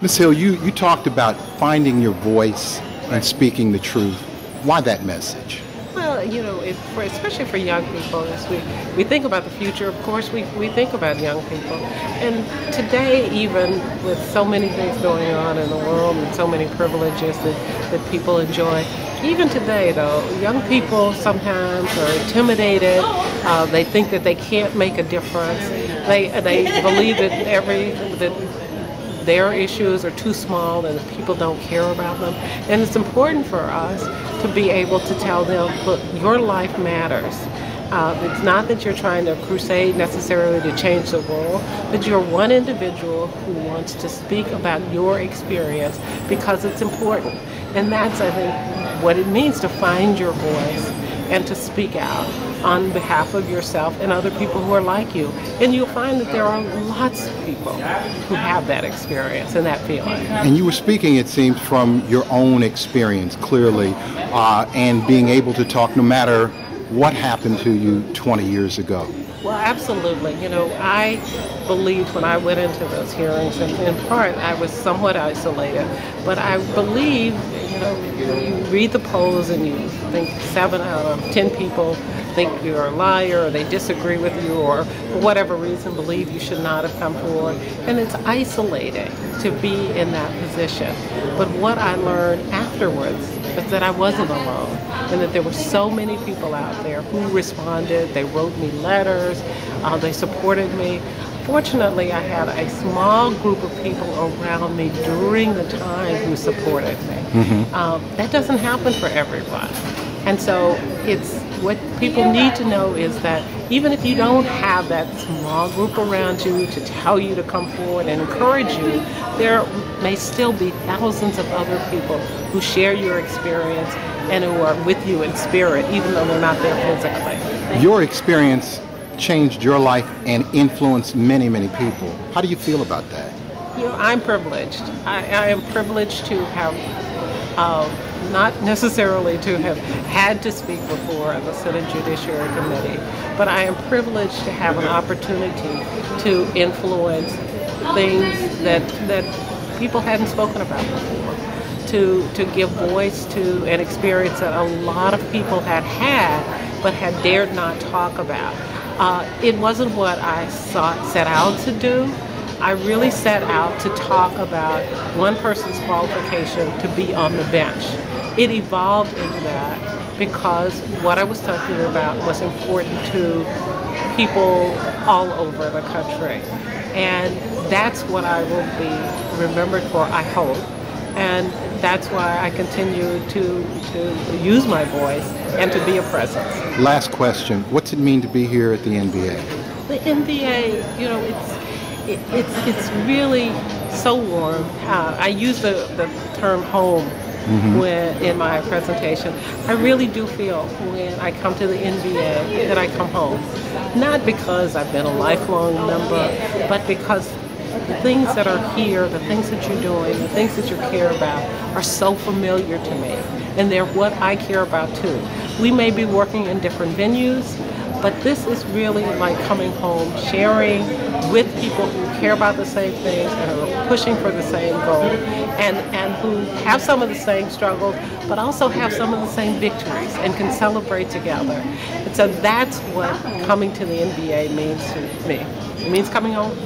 Ms. Hill, you talked about finding your voice and speaking the truth. Why that message? Well, especially for young people, as we think about the future, of course, we think about young people. And today, even with so many things going on in the world and so many privileges that people enjoy, even today, though, young people sometimes are intimidated. They think that they can't make a difference. They believe that their issues are too small and people don't care about them. And it's important for us to be able to tell them, look, your life matters. It's not that you're trying to crusade necessarily to change the world, but you're one individual who wants to speak about your experience because it's important. And that's, I think, what it means to find your voice and to speak out on behalf of yourself and other people who are like you. And you'll find that there are lots of people who have that experience and that feeling. And you were speaking, it seems, from your own experience, clearly, and being able to talk no matter what happened to you 20 years ago. Well, absolutely. I believed when I went into those hearings, and in part I was somewhat isolated, but I believe, you read the polls and you think 7 out of 10 people think you're a liar, or they disagree with you, or for whatever reason believe you should not have come forward. And it's isolating to be in that position. But what I learned afterwards is that I wasn't alone, and that there were so many people out there who responded. They wrote me letters, they supported me. Fortunately, I had a small group of people around me during the time who supported me. Mm-hmm. That doesn't happen for everyone. And so what people need to know is that even if you don't have that small group around you to tell you to come forward and encourage you, there may still be thousands of other people who share your experience and who are with you in spirit, even though they're not there physically. Your experience changed your life and influenced many, many people. How do you feel about that? I'm privileged. I am privileged to have not necessarily to have had to speak before the Senate Judiciary Committee, but I am privileged to have an opportunity to influence things that people hadn't spoken about before, to give voice to an experience that a lot of people had but had dared not talk about. It wasn't what I set out to do. I really set out to talk about one person's qualification to be on the bench. It evolved into that because what I was talking about was important to people all over the country. And that's what I will be remembered for, I hope. And that's why I continue to use my voice and to be a presence. Last question. What's it mean to be here at the NBA? The NBA, it's really so warm. I use the term home when in my presentation. I really do feel when I come to the NBA that I come home. Not because I've been a lifelong member, but because the things that are here, the things that you're doing, the things that you care about are so familiar to me. And they're what I care about too. We may be working in different venues, but this is really like coming home, sharing with people who care about the same things and are pushing for the same goal, and who have some of the same struggles, but also have some of the same victories and can celebrate together. And so that's what coming to the NBA means to me. It means coming home.